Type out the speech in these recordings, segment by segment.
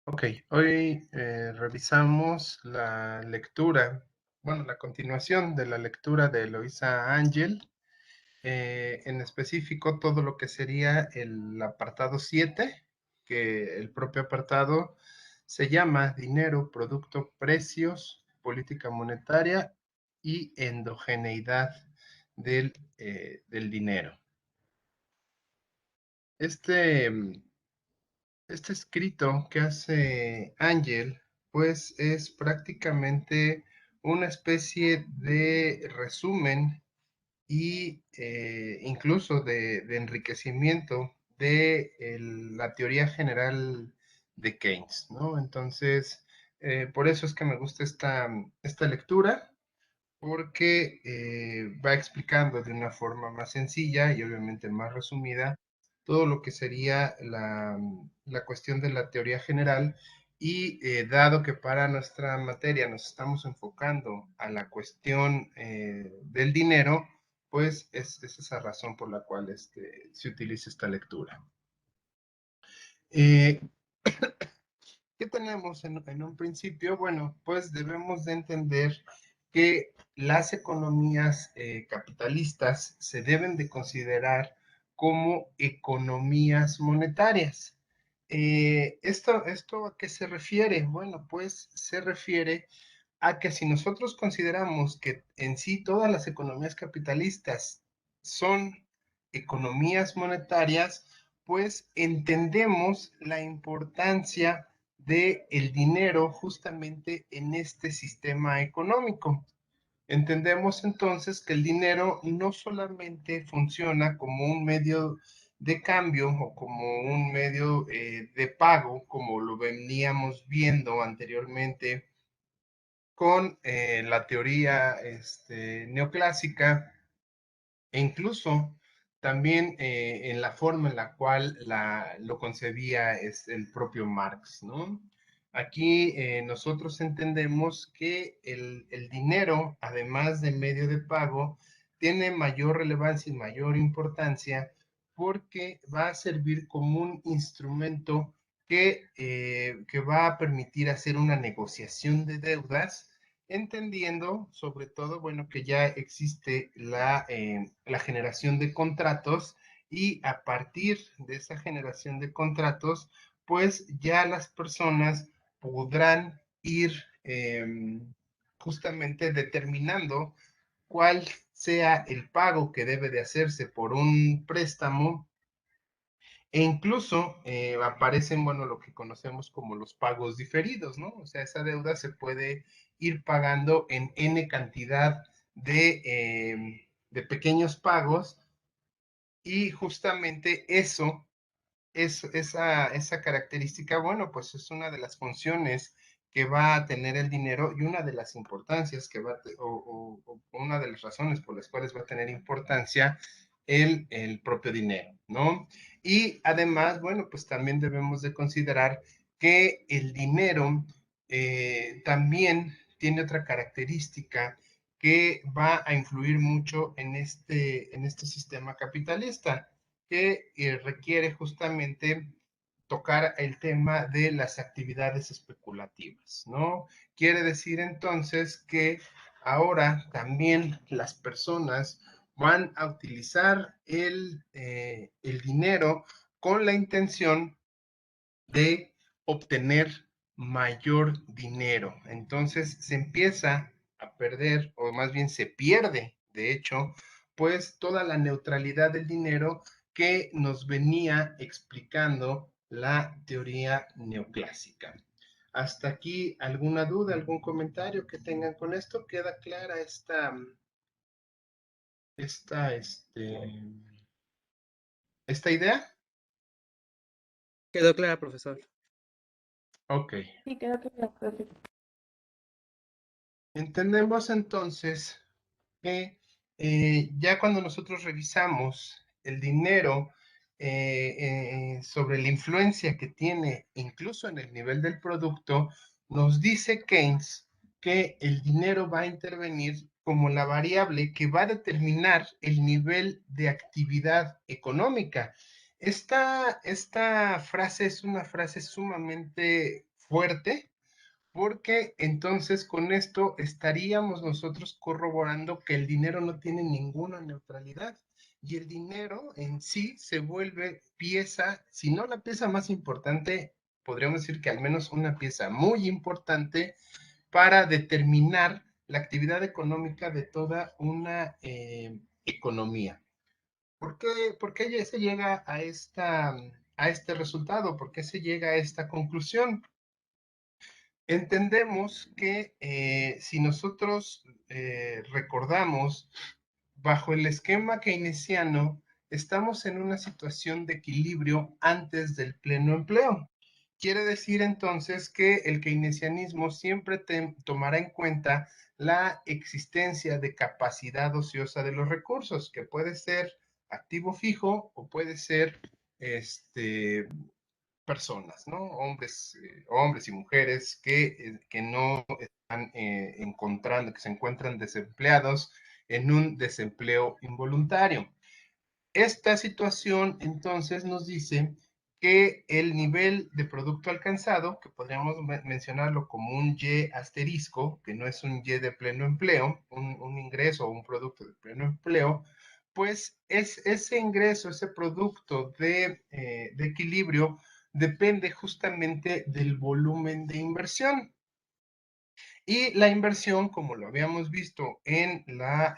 Ok, hoy revisamos la lectura, bueno, la continuación de la lectura de Eloisa Ángel, en específico todo lo que sería el apartado 7, que el propio apartado se llama Dinero, Producto, Precios, Política Monetaria y Endogeneidad del dinero. Este, Este escrito que hace Ángel, pues es prácticamente una especie de resumen y incluso de enriquecimiento de la teoría general de Keynes, ¿no? Entonces, por eso es que me gusta esta lectura, porque va explicando de una forma más sencilla y obviamente más resumida todo lo que sería la cuestión de la teoría general y dado que para nuestra materia nos estamos enfocando a la cuestión del dinero, pues es esa razón por la cual se utiliza esta lectura. Eh, ¿Qué tenemos en un principio? Bueno, pues debemos de entender que las economías capitalistas se deben de considerar como economías monetarias. ¿Esto a qué se refiere? Bueno, pues se refiere a que si nosotros consideramos que en sí todas las economías capitalistas son economías monetarias, pues entendemos la importancia del dinero justamente en este sistema económico. Entendemos entonces que el dinero no solamente funciona como un medio de cambio o como un medio de pago, como lo veníamos viendo anteriormente con la teoría neoclásica e incluso también en la forma en la cual lo concebía el propio Marx, ¿no? Aquí nosotros entendemos que el dinero, además de medio de pago, tiene mayor relevancia y mayor importancia porque va a servir como un instrumento que va a permitir hacer una negociación de deudas, entendiendo sobre todo, bueno, que ya existe la generación de contratos y a partir de esa generación de contratos, pues ya las personas podrán ir justamente determinando cuál sea el pago que debe de hacerse por un préstamo e incluso aparecen, bueno, lo que conocemos como los pagos diferidos, ¿no? O sea, esa deuda se puede ir pagando en N cantidad de pequeños pagos y justamente esa característica, bueno, pues es una de las funciones que va a tener el dinero y una de las importancias que va a, o una de las razones por las cuales va a tener importancia el propio dinero, ¿no? Y además, bueno, pues también debemos de considerar que el dinero también tiene otra característica que va a influir mucho en este sistema capitalista que requiere justamente tocar el tema de las actividades especulativas, ¿no? Quiere decir entonces que ahora también las personas van a utilizar el dinero con la intención de obtener mayor dinero. Entonces se empieza a perder, o más bien se pierde, de hecho, pues toda la neutralidad del dinero que nos venía explicando la teoría neoclásica. Hasta aquí, ¿alguna duda, algún comentario que tengan con esto? ¿Queda clara esta, esta idea? Quedó clara, profesor. Ok. Sí, creo que la profe. Entendemos entonces que ya cuando nosotros revisamos el dinero sobre la influencia que tiene incluso en el nivel del producto, nos dice Keynes que el dinero va a intervenir como la variable que va a determinar el nivel de actividad económica. Esta frase es una frase sumamente fuerte, porque entonces con esto estaríamos nosotros corroborando que el dinero no tiene ninguna neutralidad y el dinero en sí se vuelve pieza, si no la pieza más importante, podríamos decir que al menos una pieza muy importante para determinar la actividad económica de toda una economía. ¿Por qué se llega a este resultado? ¿Por qué se llega a esta conclusión? Entendemos que si nosotros recordamos, bajo el esquema keynesiano, estamos en una situación de equilibrio antes del pleno empleo. Quiere decir entonces que el keynesianismo siempre tomará en cuenta la existencia de capacidad ociosa de los recursos, que puede ser activo fijo o puede ser personas, ¿no? Hombres y mujeres que no están encontrando, que se encuentran desempleados en un desempleo involuntario. Esta situación entonces nos dice que el nivel de producto alcanzado, que podríamos mencionarlo como un Y asterisco, que no es un Y de pleno empleo, un ingreso o un producto de pleno empleo, pues es ese ingreso, ese producto de equilibrio depende justamente del volumen de inversión. Y la inversión, como lo habíamos visto en la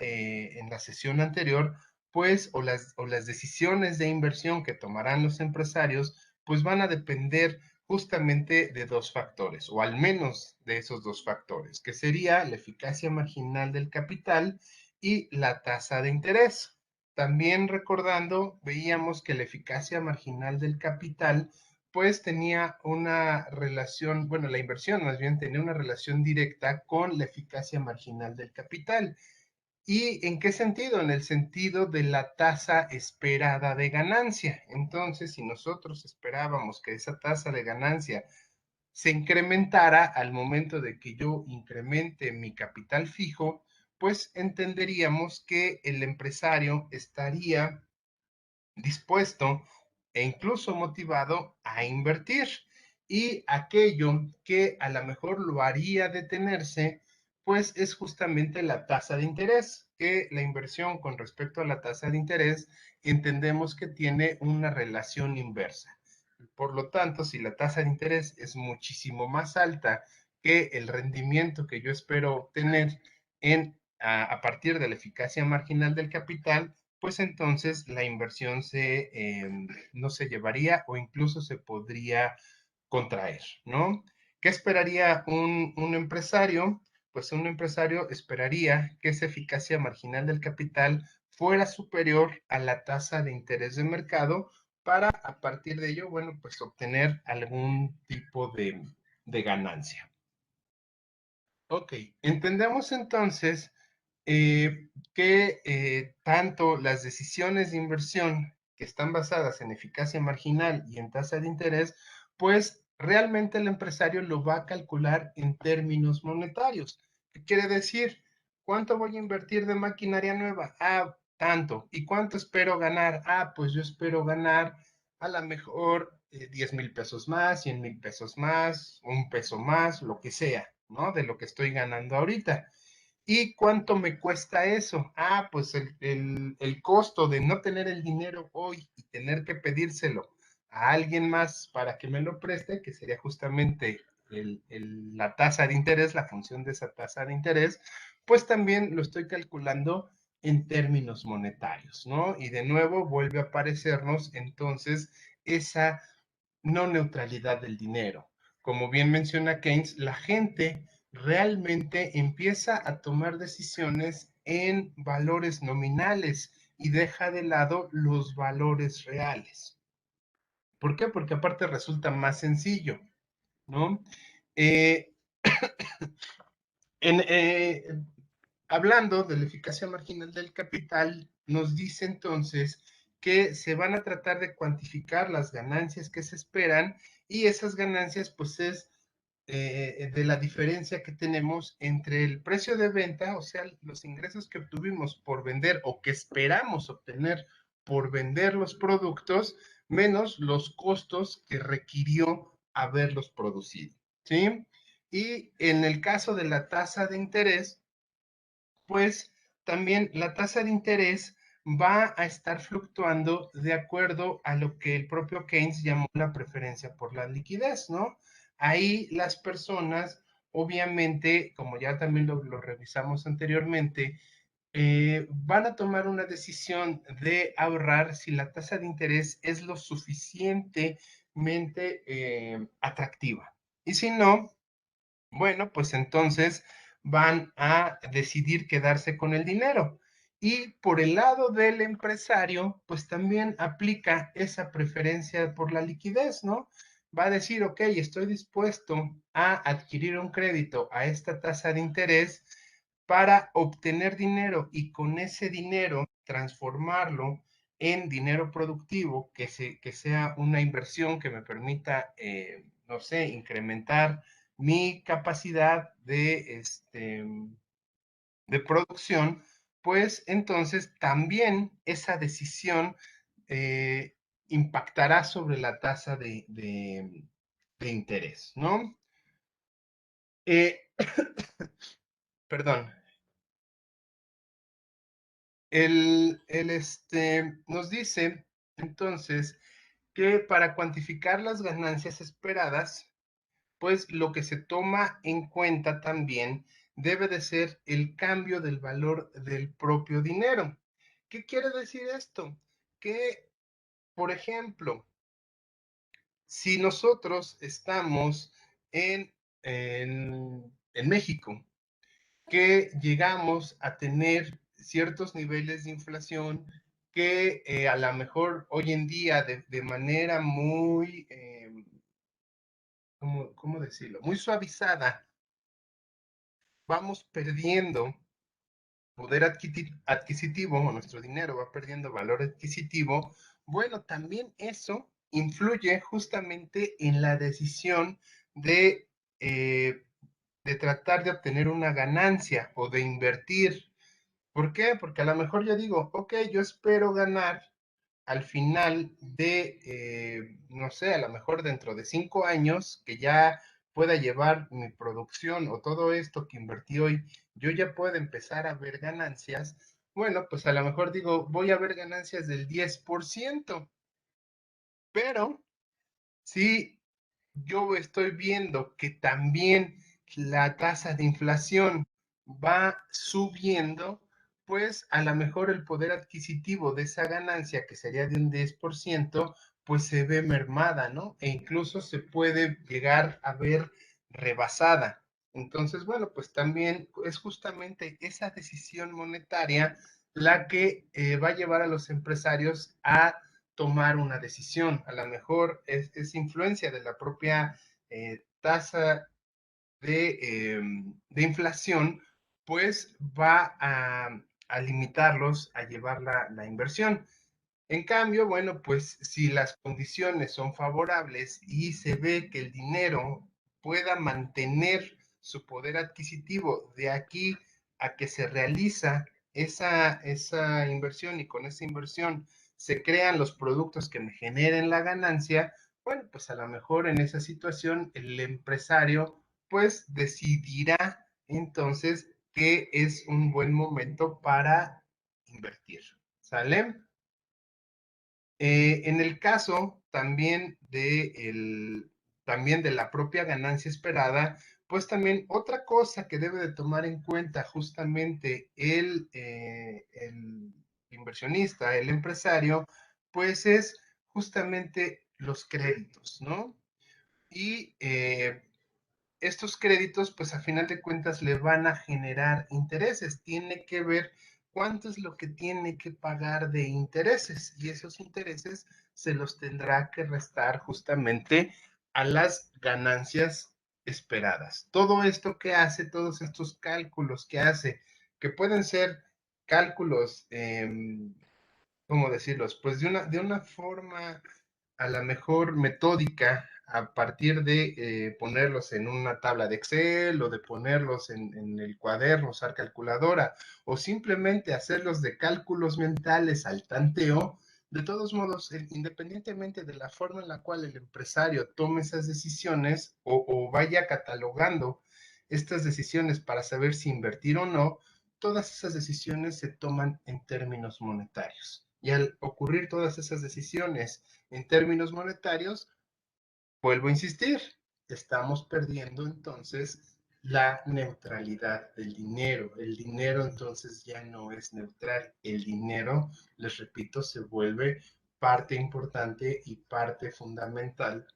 sesión anterior, pues, o las decisiones de inversión que tomarán los empresarios, pues van a depender justamente de dos factores, o al menos de esos dos factores, que sería la eficacia marginal del capital y la tasa de interés. También recordando, veíamos que la eficacia marginal del capital pues tenía una relación, bueno, la inversión más bien tenía una relación directa con la eficacia marginal del capital. ¿Y en qué sentido? En el sentido de la tasa esperada de ganancia. Entonces, si nosotros esperábamos que esa tasa de ganancia se incrementara al momento de que yo incremente mi capital fijo, pues entenderíamos que el empresario estaría dispuesto e incluso motivado a invertir. Y aquello que a lo mejor lo haría detenerse, pues es justamente la tasa de interés, que la inversión con respecto a la tasa de interés entendemos que tiene una relación inversa. Por lo tanto, si la tasa de interés es muchísimo más alta que el rendimiento que yo espero obtener a partir de la eficacia marginal del capital, pues entonces la inversión no se llevaría o incluso se podría contraer, ¿no? ¿Qué esperaría un empresario? Pues un empresario esperaría que esa eficacia marginal del capital fuera superior a la tasa de interés de mercado para a partir de ello, bueno, pues obtener algún tipo de ganancia. Ok, entendemos entonces que tanto las decisiones de inversión que están basadas en eficacia marginal y en tasa de interés, pues realmente el empresario lo va a calcular en términos monetarios. ¿Qué quiere decir? ¿Cuánto voy a invertir de maquinaria nueva? Ah, tanto. ¿Y cuánto espero ganar? Ah, pues yo espero ganar a lo mejor 10,000 pesos más, 100,000 pesos más, un peso más, lo que sea, ¿no? De lo que estoy ganando ahorita. ¿Y cuánto me cuesta eso? Ah, pues el costo de no tener el dinero hoy y tener que pedírselo a alguien más para que me lo preste, que sería justamente la tasa de interés, la función de esa tasa de interés, pues también lo estoy calculando en términos monetarios, ¿no? Y de nuevo vuelve a aparecernos entonces esa no neutralidad del dinero. Como bien menciona Keynes, la gente realmente empieza a tomar decisiones en valores nominales y deja de lado los valores reales. ¿Por qué? Porque aparte resulta más sencillo, ¿no? Eh, en, hablando de la eficacia marginal del capital, nos dice entonces que se van a tratar de cuantificar las ganancias que se esperan y esas ganancias pues es de la diferencia que tenemos entre el precio de venta, o sea, los ingresos que obtuvimos por vender o que esperamos obtener por vender los productos, menos los costos que requirió haberlos producido. ¿sí? Y en el caso de la tasa de interés, pues también la tasa de interés va a estar fluctuando de acuerdo a lo que el propio Keynes llamó la preferencia por la liquidez, ¿no? Ahí las personas, obviamente, como ya también lo revisamos anteriormente, van a tomar una decisión de ahorrar si la tasa de interés es lo suficientemente atractiva. Y si no, bueno, pues entonces van a decidir quedarse con el dinero. Y por el lado del empresario, pues también aplica esa preferencia por la liquidez, ¿no? Va a decir, ok, estoy dispuesto a adquirir un crédito a esta tasa de interés para obtener dinero y con ese dinero transformarlo en dinero productivo, que sea una inversión que me permita, no sé, incrementar mi capacidad de producción, pues entonces también esa decisión eh, impactará sobre la tasa de interés, ¿no? Eh, perdón, nos dice entonces que para cuantificar las ganancias esperadas, pues lo que se toma en cuenta también debe de ser el cambio del valor del propio dinero. ¿Qué quiere decir esto? Que, por ejemplo, si nosotros estamos en México, que llegamos a tener ciertos niveles de inflación que a lo mejor hoy en día de manera muy, ¿cómo decirlo? Muy suavizada, vamos perdiendo poder adquisitivo, o nuestro dinero va perdiendo valor adquisitivo, bueno, también eso influye justamente en la decisión de, eh, de tratar de obtener una ganancia o de invertir. ¿Por qué? Porque a lo mejor yo digo, ok, yo espero ganar al final de, no sé, a lo mejor dentro de 5 años, que ya pueda llevar mi producción o todo esto que invertí hoy, yo ya puedo empezar a ver ganancias. Bueno, pues a lo mejor digo, voy a ver ganancias del 10%, pero si yo estoy viendo que también la tasa de inflación va subiendo, pues a lo mejor el poder adquisitivo de esa ganancia, que sería de un 10%, pues se ve mermada, ¿no? E incluso se puede llegar a ver rebasada. Entonces, bueno, pues también es justamente esa decisión monetaria la que va a llevar a los empresarios a tomar una decisión. A lo mejor es influencia de la propia tasa de inflación, pues va a limitarlos a llevar la inversión. En cambio, bueno, pues si las condiciones son favorables y se ve que el dinero pueda mantener su poder adquisitivo de aquí a que se realiza esa inversión y con esa inversión se crean los productos que me generen la ganancia, bueno, pues a lo mejor en esa situación el empresario pues decidirá entonces que es un buen momento para invertir. ¿Sale? En el caso también de la propia ganancia esperada, pues también otra cosa que debe de tomar en cuenta justamente el inversionista, el empresario, pues es justamente los créditos, ¿no? Y estos créditos, pues a final de cuentas le van a generar intereses. Tiene que ver cuánto es lo que tiene que pagar de intereses y esos intereses se los tendrá que restar justamente a las ganancias esperadas. Todo esto que hace, todos estos cálculos que hace, que pueden ser cálculos, ¿cómo decirlos? Pues de una forma a la mejor metódica a partir de ponerlos en una tabla de Excel o de ponerlos en el cuaderno, usar calculadora o simplemente hacerlos de cálculos mentales al tanteo, de todos modos, independientemente de la forma en la cual el empresario tome esas decisiones o vaya catalogando estas decisiones para saber si invertir o no, todas esas decisiones se toman en términos monetarios. Y al ocurrir todas esas decisiones en términos monetarios, vuelvo a insistir, estamos perdiendo entonces la neutralidad del dinero. El dinero entonces ya no es neutral. El dinero, les repito, se vuelve parte importante y parte fundamental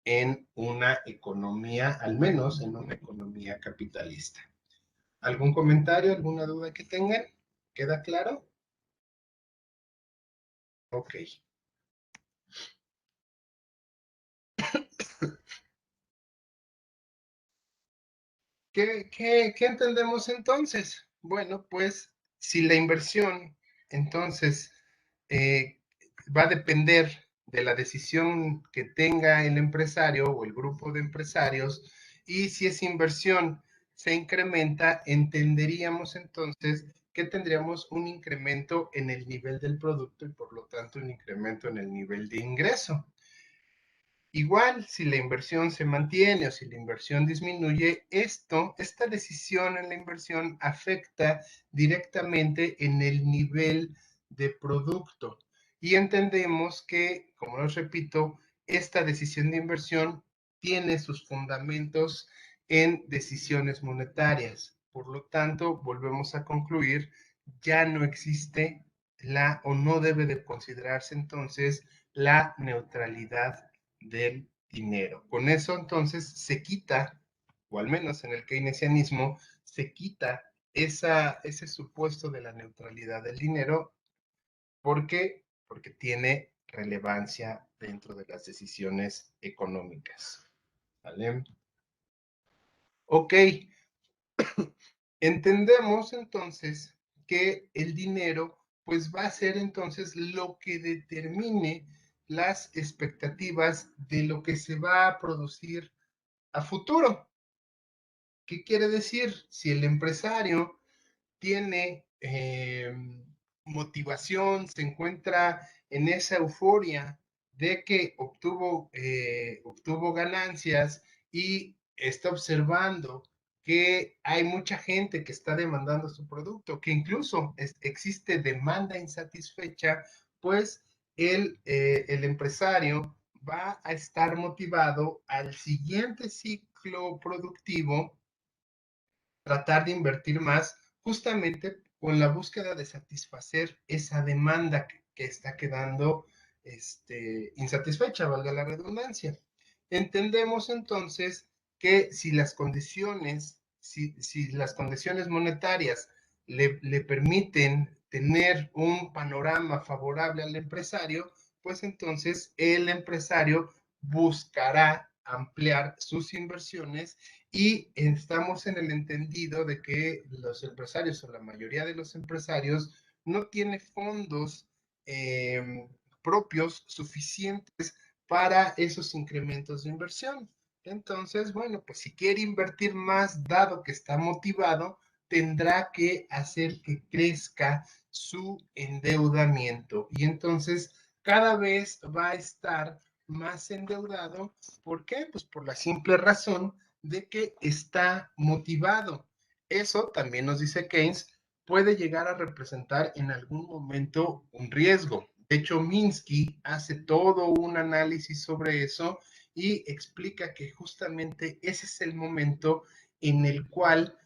en una economía, al menos en una economía capitalista. ¿Algún comentario, alguna duda que tengan? ¿Queda claro? Ok. ¿Qué entendemos entonces? Bueno, pues si la inversión entonces eh, va a depender de la decisión que tenga el empresario o el grupo de empresarios, y si esa inversión se incrementa, entenderíamos entonces que tendríamos un incremento en el nivel del producto y por lo tanto un incremento en el nivel de ingreso. Igual, si la inversión se mantiene o si la inversión disminuye, esta decisión en la inversión afecta directamente en el nivel de producto. Y entendemos que, como les repito, esta decisión de inversión tiene sus fundamentos en decisiones monetarias. Por lo tanto, volvemos a concluir, ya no existe o no debe de considerarse entonces la neutralidad del dinero. Con eso entonces se quita, o al menos en el keynesianismo, se quita ese supuesto de la neutralidad del dinero. ¿Por qué? Porque tiene relevancia dentro de las decisiones económicas. ¿Vale? Ok, entendemos entonces que el dinero pues va a ser entonces lo que determine las expectativas de lo que se va a producir a futuro. ¿Qué quiere decir? Si el empresario tiene motivación, se encuentra en esa euforia de que obtuvo ganancias y está observando que hay mucha gente que está demandando su producto, que incluso existe demanda insatisfecha, pues el empresario va a estar motivado al siguiente ciclo productivo tratar de invertir más justamente con la búsqueda de satisfacer esa demanda que está quedando insatisfecha, valga la redundancia. Entendemos entonces que si las condiciones monetarias le permiten tener un panorama favorable al empresario, pues entonces el empresario buscará ampliar sus inversiones y estamos en el entendido de que los empresarios o la mayoría de los empresarios no tiene fondos eh, propios suficientes para esos incrementos de inversión. Entonces, bueno, pues si quiere invertir más, dado que está motivado, tendrá que hacer que crezca su endeudamiento. Y entonces cada vez va a estar más endeudado. ¿Por qué? Pues por la simple razón de que está motivado. Eso también nos dice Keynes, puede llegar a representar en algún momento un riesgo. De hecho, Minsky hace todo un análisis sobre eso y explica que justamente ese es el momento en el cual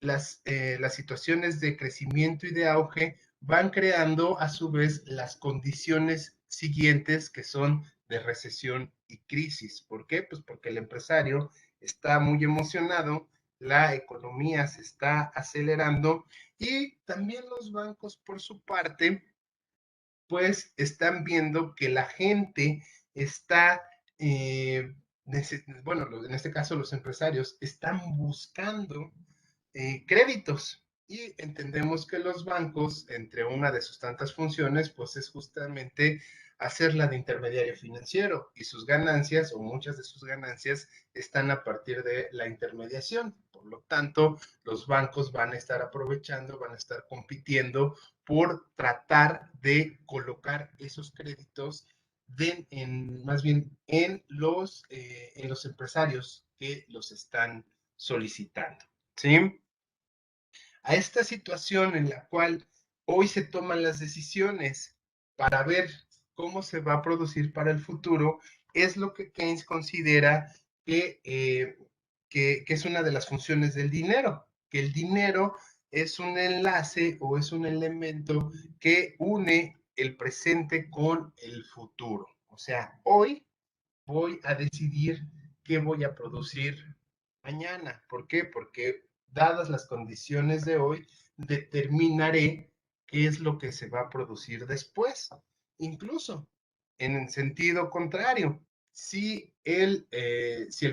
las situaciones de crecimiento y de auge van creando a su vez las condiciones siguientes que son de recesión y crisis. ¿Por qué? Pues porque el empresario está muy emocionado, la economía se está acelerando y también los bancos por su parte pues están viendo que la gente está, bueno, en este caso los empresarios están buscando créditos y entendemos que los bancos, entre una de sus tantas funciones, pues es justamente hacerla de intermediario financiero y sus ganancias o muchas de sus ganancias están a partir de la intermediación. Por lo tanto, los bancos van a estar aprovechando, van a estar compitiendo por tratar de colocar esos créditos más bien en los empresarios que los están solicitando. ¿Sí? A esta situación en la cual hoy se toman las decisiones para ver cómo se va a producir para el futuro, es lo que Keynes considera que es una de las funciones del dinero, que el dinero es un enlace o es un elemento que une el presente con el futuro. O sea, hoy voy a decidir qué voy a producir mañana. ¿Por qué? Porque dadas las condiciones de hoy, determinaré qué es lo que se va a producir después. Incluso en el sentido contrario, si el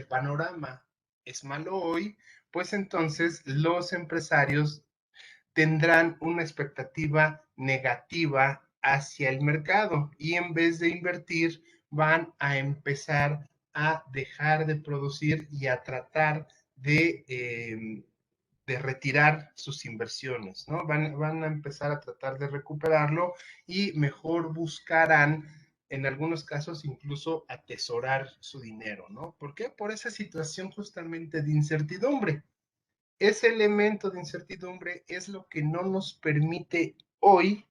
panorama es malo hoy, pues entonces los empresarios tendrán una expectativa negativa hacia el mercado y en vez de invertir van a empezar a dejar de producir y a tratar de retirar sus inversiones, ¿no? Van a empezar a tratar de recuperarlo y mejor buscarán, en algunos casos, incluso atesorar su dinero, ¿no? ¿Por qué? Por esa situación justamente de incertidumbre. Ese elemento de incertidumbre es lo que no nos permite hoy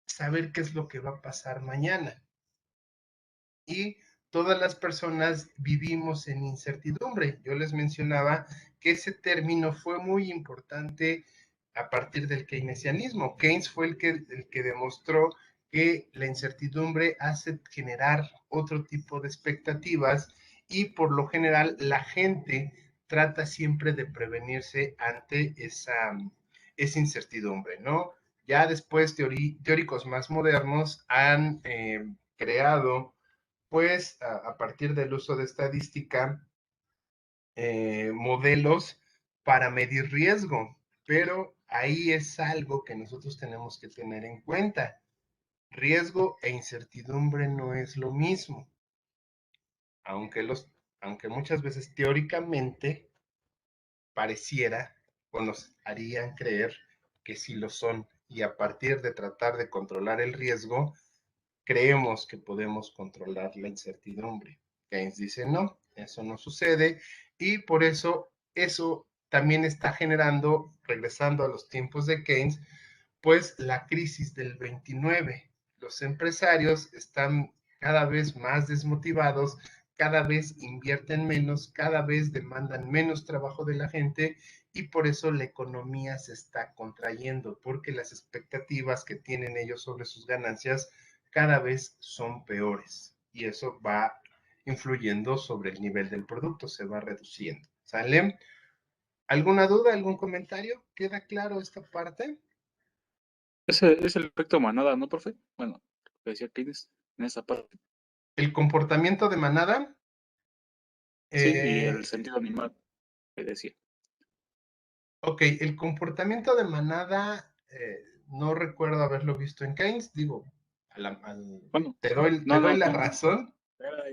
saber qué es lo que va a pasar mañana. Y todas las personas vivimos en incertidumbre. Yo les mencionaba que ese término fue muy importante a partir del keynesianismo. Keynes fue el que demostró que la incertidumbre hace generar otro tipo de expectativas y por lo general la gente trata siempre de prevenirse ante esa incertidumbre, ¿no? Ya después teóricos más modernos han creado pues a partir del uso de estadística, modelos para medir riesgo, pero ahí es algo que nosotros tenemos que tener en cuenta. Riesgo e incertidumbre no es lo mismo, aunque, aunque muchas veces teóricamente pareciera o nos harían creer que sí lo son, y a partir de tratar de controlar el riesgo, creemos que podemos controlar la incertidumbre. Keynes dice, no, eso no sucede y por eso también está generando, regresando a los tiempos de Keynes, pues la crisis del 29. Los empresarios están cada vez más desmotivados, cada vez invierten menos, cada vez demandan menos trabajo de la gente y por eso la economía se está contrayendo, porque las expectativas que tienen ellos sobre sus ganancias cada vez son peores y eso va influyendo sobre el nivel del producto, se va reduciendo. ¿Sale? ¿Alguna duda, algún comentario? ¿Queda claro esta parte? Ese es el efecto manada, ¿no, profe? Bueno, lo que decía Keynes en esa parte. El comportamiento de manada, Sí, y el eh, sentido animal que decía. ok, el comportamiento de manada, no recuerdo haberlo visto en Keynes, digo, Bueno, te no, doy no, la no. razón. Era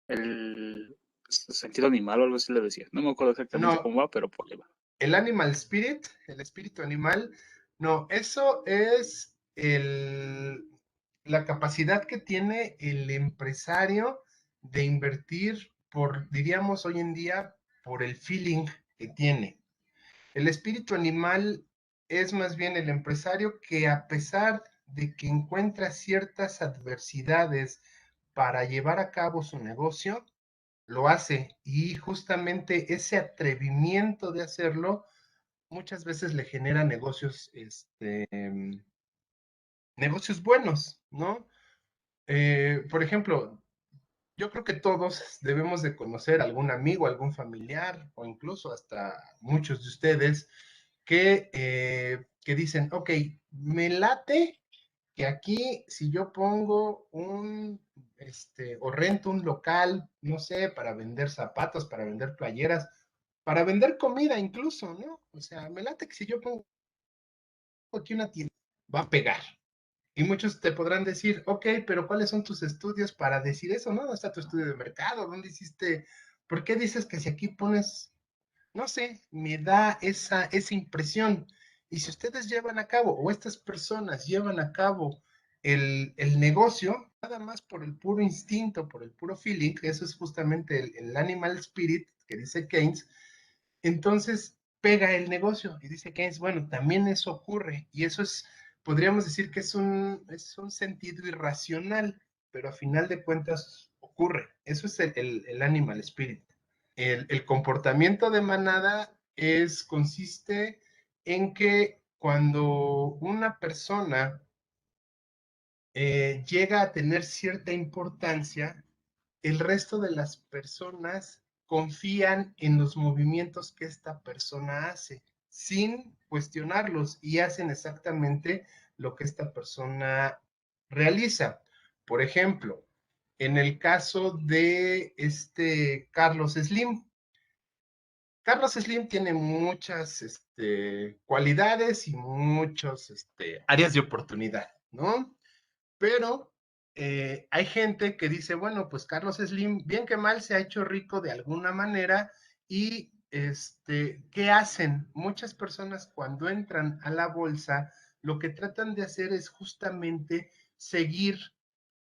el sentido animal o algo así le decía. No me acuerdo exactamente No, cómo va, pero por ahí va. el animal spirit, el espíritu animal, no, eso es la capacidad que tiene el empresario de invertir diríamos hoy en día, por el feeling que tiene. El espíritu animal es más bien el empresario que a pesar de que encuentra ciertas adversidades para llevar a cabo su negocio, lo hace y justamente ese atrevimiento de hacerlo muchas veces le genera negocios buenos, ¿no? Por ejemplo, yo creo que todos debemos de conocer algún amigo, algún familiar o incluso hasta muchos de ustedes que dicen, ok, me late que aquí si yo pongo o rento un local, no sé, para vender zapatos, para vender playeras, para vender comida incluso, ¿no? O sea, me late que si yo pongo aquí una tienda, va a pegar. Y muchos te podrán decir, ok, pero ¿cuáles son tus estudios para decir eso? ¿No? ¿Dónde está tu estudio de mercado? ¿Dónde hiciste? ¿Por qué dices que si aquí pones No sé, me da esa impresión. Y si ustedes llevan a cabo, o estas personas llevan a cabo el negocio, nada más por el puro instinto, por el puro feeling, que eso es justamente el animal spirit que dice Keynes, entonces pega el negocio. Y dice Keynes, bueno, también eso ocurre. Y eso es, podríamos decir que es un sentido irracional, pero a final de cuentas ocurre. Eso es el animal spirit. El comportamiento de manada consiste en que cuando una persona llega a tener cierta importancia, el resto de las personas confían en los movimientos que esta persona hace sin cuestionarlos y hacen exactamente lo que esta persona realiza. Por ejemplo, en el caso de Carlos Slim, Carlos Slim tiene muchas cualidades y muchas áreas de oportunidad, ¿no? Pero hay gente que dice, bueno, pues Carlos Slim, bien que mal, se ha hecho rico de alguna manera y ¿qué hacen? Muchas personas cuando entran a la bolsa, lo que tratan de hacer es justamente seguir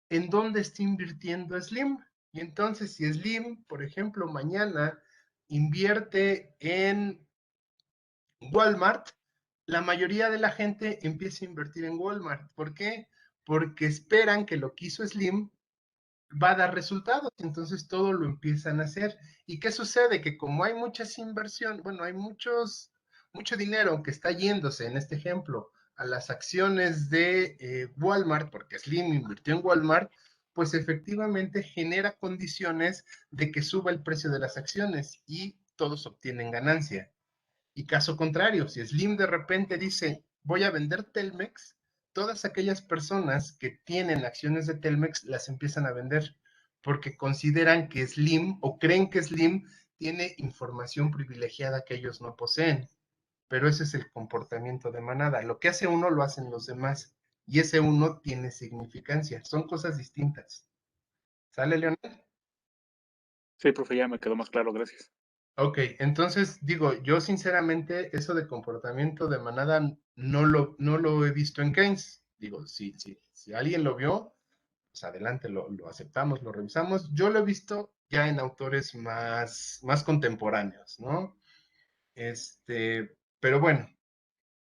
en dónde está invirtiendo Slim. Y entonces, si Slim, por ejemplo, mañana invierte en Walmart, la mayoría de la gente empieza a invertir en Walmart. ¿Por qué? Porque esperan que lo que hizo Slim va a dar resultados, entonces todo lo empiezan a hacer. ¿Y qué sucede? Que como hay muchas inversiones, bueno, hay mucho dinero que está yéndose, en este ejemplo, a las acciones de Walmart, porque Slim invirtió en Walmart, pues efectivamente genera condiciones de que suba el precio de las acciones y todos obtienen ganancia. Y caso contrario, si Slim de repente dice, voy a vender Telmex, todas aquellas personas que tienen acciones de Telmex las empiezan a vender porque consideran que Slim o creen que Slim tiene información privilegiada que ellos no poseen. Pero ese es el comportamiento de manada. Lo que hace uno lo hacen los demás y ese uno tiene significancia. Son cosas distintas. ¿Sale, Leonel? Sí, profe, ya me quedó más claro, gracias. Ok, entonces digo, yo sinceramente eso de comportamiento de manada no lo he visto en Keynes. Digo, si alguien lo vio, pues adelante, lo aceptamos, lo revisamos. Yo lo he visto ya en autores más contemporáneos, ¿no? Pero bueno,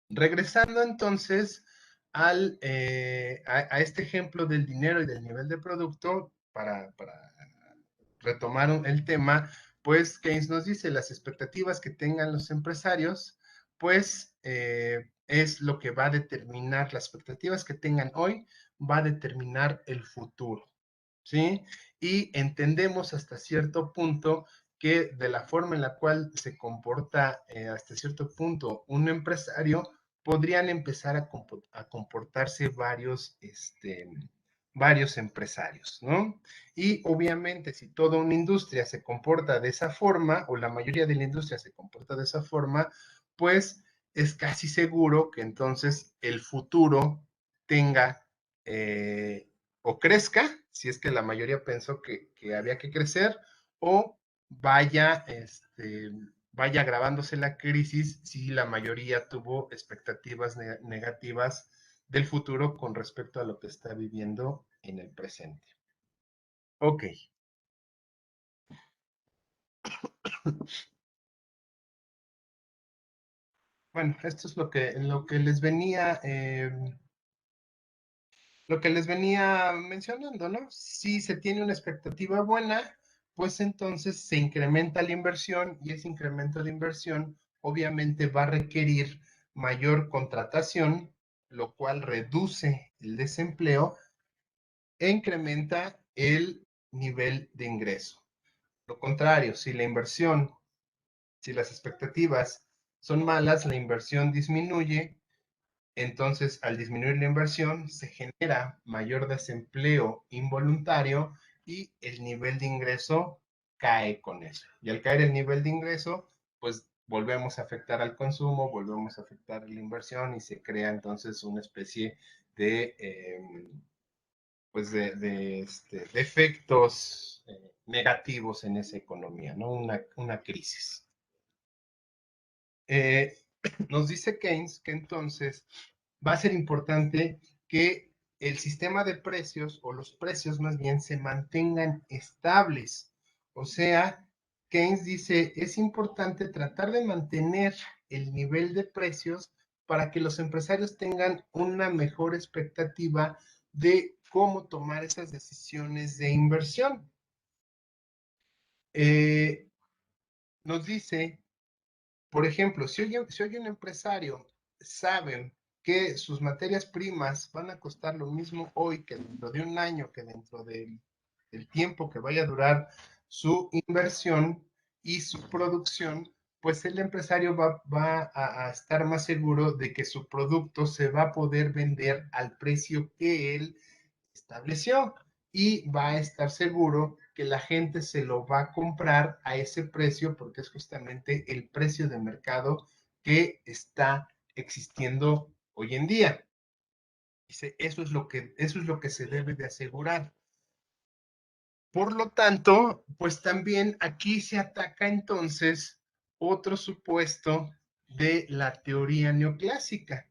regresando entonces a este ejemplo del dinero y del nivel de producto, para retomar el tema, pues Keynes nos dice, las expectativas que tengan los empresarios, pues es lo que va a determinar, las expectativas que tengan hoy, va a determinar el futuro, ¿sí? Y entendemos hasta cierto punto que de la forma en la cual se comporta hasta cierto punto un empresario, podrían empezar a comportarse varios empresarios, ¿no? Y obviamente, si toda una industria se comporta de esa forma, o la mayoría de la industria se comporta de esa forma, pues es casi seguro que entonces el futuro tenga o crezca, si es que la mayoría pensó que había que crecer, o vaya agravándose la crisis si la mayoría tuvo expectativas negativas del futuro con respecto a lo que está viviendo en el presente. Ok, bueno, esto es lo que les venía mencionando, ¿no? Si se tiene una expectativa buena, pues entonces se incrementa la inversión y ese incremento de inversión obviamente va a requerir mayor contratación, lo cual reduce el desempleo e incrementa el nivel de ingreso. Lo contrario, si las expectativas son malas, la inversión disminuye. Entonces, al disminuir la inversión, se genera mayor desempleo involuntario y el nivel de ingreso cae con eso. Y al caer el nivel de ingreso, pues volvemos a afectar al consumo, volvemos a afectar la inversión y se crea entonces una especie de efectos negativos en esa economía, ¿no? Una crisis. Eh, nos dice Keynes que entonces va a ser importante que el sistema de precios o los precios más bien se mantengan estables. O sea, Keynes dice, es importante tratar de mantener el nivel de precios para que los empresarios tengan una mejor expectativa de cómo tomar esas decisiones de inversión. Nos dice, por ejemplo, si hoy un empresario sabe que sus materias primas van a costar lo mismo hoy que dentro de un año, que dentro del tiempo que vaya a durar su inversión y su producción, pues el empresario va a estar más seguro de que su producto se va a poder vender al precio que él estableció y va a estar seguro que la gente se lo va a comprar a ese precio porque es justamente el precio de mercado que está existiendo hoy en día. Dice, eso es lo que se debe de asegurar. Por lo tanto, pues también aquí se ataca entonces otro supuesto de la teoría neoclásica.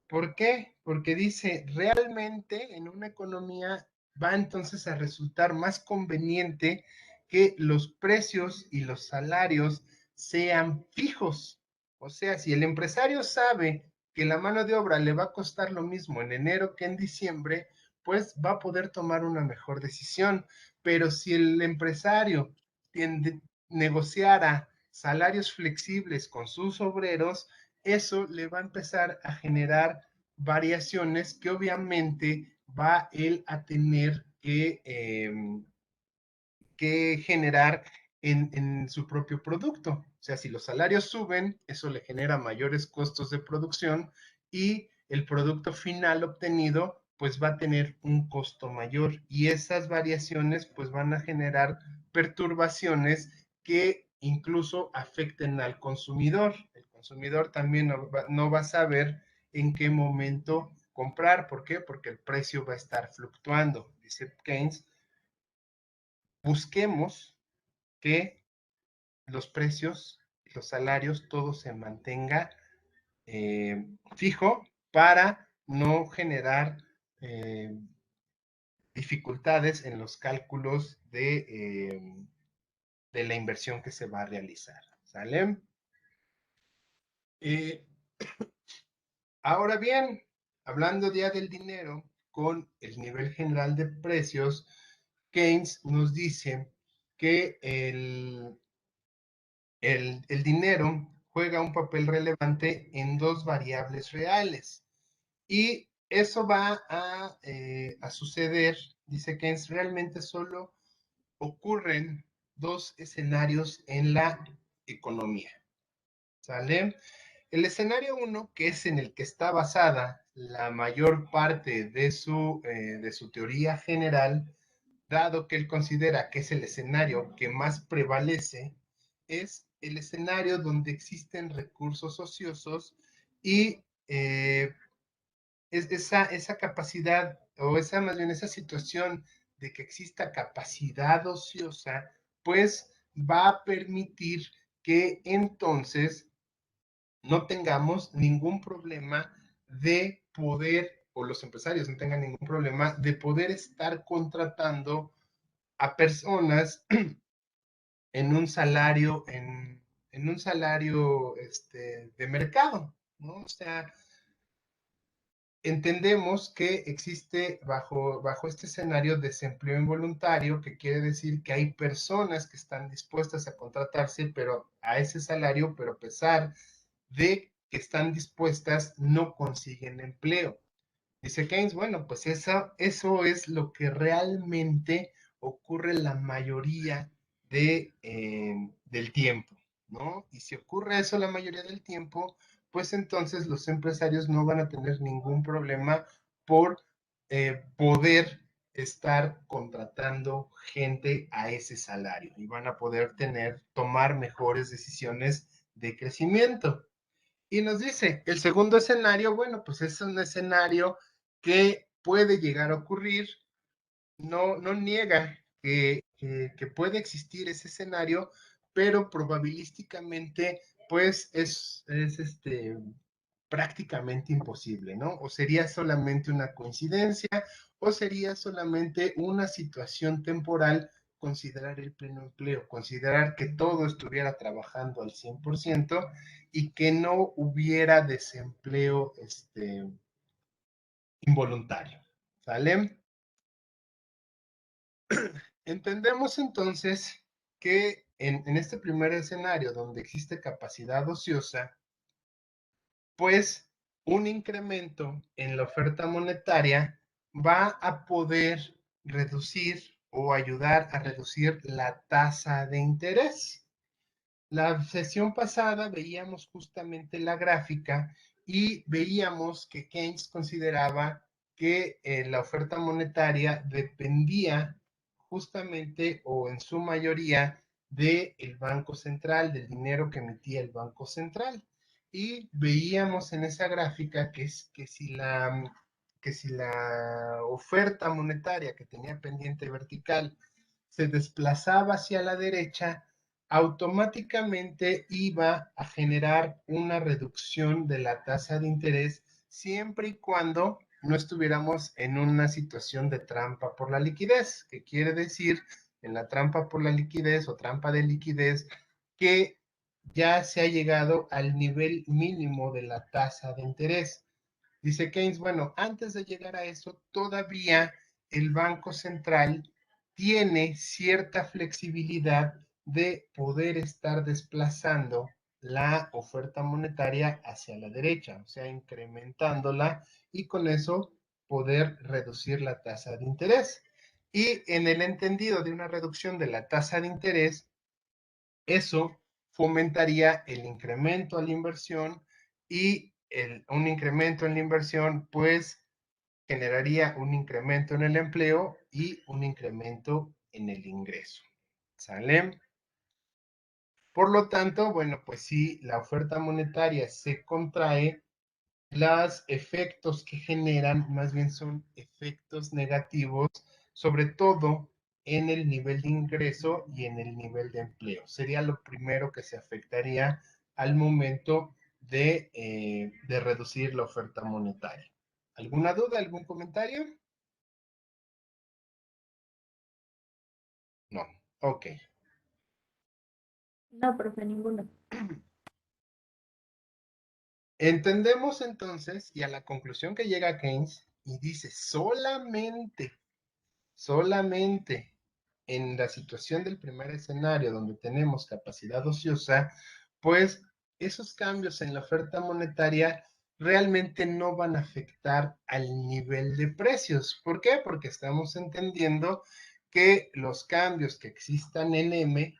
¿Por qué? Porque dice, realmente en una economía va entonces a resultar más conveniente que los precios y los salarios sean fijos. O sea, si el empresario sabe que la mano de obra le va a costar lo mismo en enero que en diciembre, pues va a poder tomar una mejor decisión. Pero si el empresario negociara salarios flexibles con sus obreros, eso le va a empezar a generar variaciones que obviamente va él a tener que generar en su propio producto. O sea, si los salarios suben, eso le genera mayores costos de producción y el producto final obtenido pues va a tener un costo mayor y esas variaciones pues van a generar perturbaciones que incluso afecten al consumidor. El consumidor también no va a saber en qué momento comprar. ¿Por qué? Porque el precio va a estar fluctuando. Dice Keynes, busquemos que los precios, los salarios, todo se mantenga fijo para no generar dificultades en los cálculos de la inversión que se va a realizar. ¿Sale? Eh, Ahora bien, hablando ya del dinero con el nivel general de precios, Keynes nos dice que el dinero juega un papel relevante en dos variables reales y eso va a suceder, dice Keynes, realmente solo ocurren dos escenarios en la economía. ¿Sale? El escenario uno, que es en el que está basada la mayor parte de su teoría general, dado que él considera que es el escenario que más prevalece, es el escenario donde existen recursos ociosos y esa capacidad, o más bien esa situación de que exista capacidad ociosa, pues va a permitir que entonces no tengamos ningún problema de poder, o los empresarios no tengan ningún problema de poder estar contratando a personas en un salario, en un salario de mercado, ¿no? O sea, entendemos que existe bajo este escenario desempleo involuntario, que quiere decir que hay personas que están dispuestas a contratarse, pero a ese salario, pero a pesar de que están dispuestas, no consiguen empleo. Dice Keynes, bueno, pues eso es lo que realmente ocurre la mayoría del tiempo, ¿no? Y si ocurre eso la mayoría del tiempo, pues entonces los empresarios no van a tener ningún problema por poder estar contratando gente a ese salario y van a poder tomar mejores decisiones de crecimiento. Y nos dice, el segundo escenario, bueno, pues es un escenario que puede llegar a ocurrir, no niega que puede existir ese escenario, pero probabilísticamente pues es prácticamente imposible, ¿no? O sería solamente una coincidencia o sería solamente una situación temporal considerar el pleno empleo, considerar que todo estuviera trabajando al 100% y que no hubiera desempleo involuntario, ¿sale? Entendemos entonces que en este primer escenario donde existe capacidad ociosa, pues un incremento en la oferta monetaria va a poder reducir o ayudar a reducir la tasa de interés. La sesión pasada veíamos justamente la gráfica y veíamos que Keynes consideraba que la oferta monetaria dependía justamente o en su mayoría del Banco Central, del dinero que emitía el Banco Central. Y veíamos en esa gráfica que si la oferta monetaria que tenía pendiente vertical se desplazaba hacia la derecha, automáticamente iba a generar una reducción de la tasa de interés siempre y cuando no estuviéramos en una situación de trampa por la liquidez, que quiere decir en la trampa por la liquidez o trampa de liquidez que ya se ha llegado al nivel mínimo de la tasa de interés. Dice Keynes, bueno, antes de llegar a eso, todavía el Banco Central tiene cierta flexibilidad de poder estar desplazando la oferta monetaria hacia la derecha, o sea, incrementándola y con eso poder reducir la tasa de interés. Y en el entendido de una reducción de la tasa de interés, eso fomentaría el incremento a la inversión y un incremento en la inversión, pues generaría un incremento en el empleo y un incremento en el ingreso. ¿Sale? Por lo tanto, bueno, pues si la oferta monetaria se contrae, los efectos que generan más bien son efectos negativos, sobre todo en el nivel de ingreso y en el nivel de empleo. Sería lo primero que se afectaría al momento de reducir la oferta monetaria. ¿Alguna duda, algún comentario? No. Ok. No, profe, ninguno. Entendemos entonces y a la conclusión que llega Keynes y dice solamente en la situación del primer escenario donde tenemos capacidad ociosa, pues esos cambios en la oferta monetaria realmente no van a afectar al nivel de precios. ¿Por qué? Porque estamos entendiendo que los cambios que existan en M,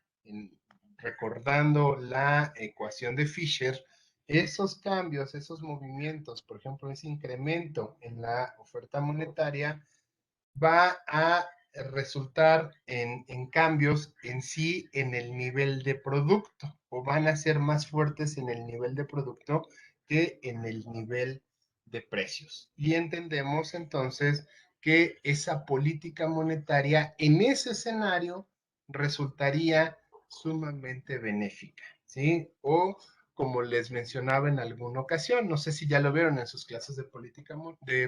recordando la ecuación de Fisher, esos cambios, esos movimientos, por ejemplo, ese incremento en la oferta monetaria, va a resultar cambios en sí en el nivel de producto o van a ser más fuertes en el nivel de producto que en el nivel de precios. Y entendemos entonces que esa política monetaria en ese escenario resultaría sumamente benéfica, ¿sí? O como les mencionaba en alguna ocasión, no sé si ya lo vieron en sus clases de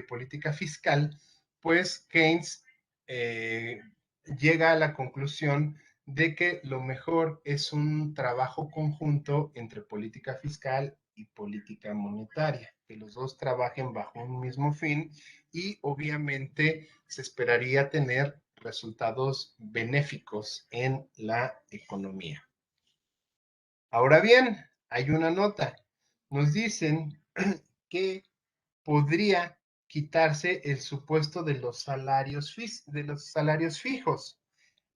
política fiscal, pues Keynes eh, llega a la conclusión de que lo mejor es un trabajo conjunto entre política fiscal y política monetaria, que los dos trabajen bajo un mismo fin y obviamente se esperaría tener resultados benéficos en la economía. Ahora bien, hay una nota. Nos dicen que podría quitarse el supuesto de los salarios fijos.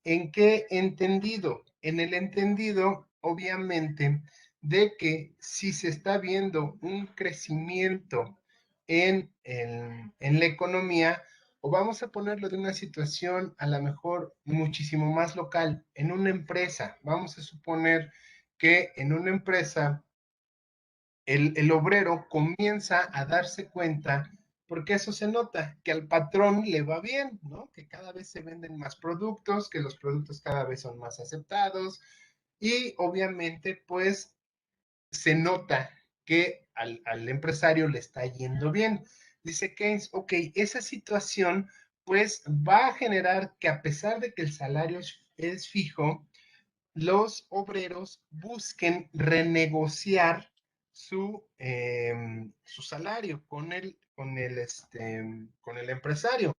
¿En qué entendido? En el entendido, obviamente, de que si se está viendo un crecimiento en la economía, o vamos a ponerlo de una situación a lo mejor muchísimo más local, en una empresa, vamos a suponer que en una empresa el obrero comienza a darse cuenta, porque eso se nota, que al patrón le va bien, ¿no? Que cada vez se venden más productos, que los productos cada vez son más aceptados y obviamente pues se nota que al empresario le está yendo bien. Dice Keynes, ok, esa situación pues va a generar que a pesar de que el salario es fijo, los obreros busquen renegociar su salario con el empresario.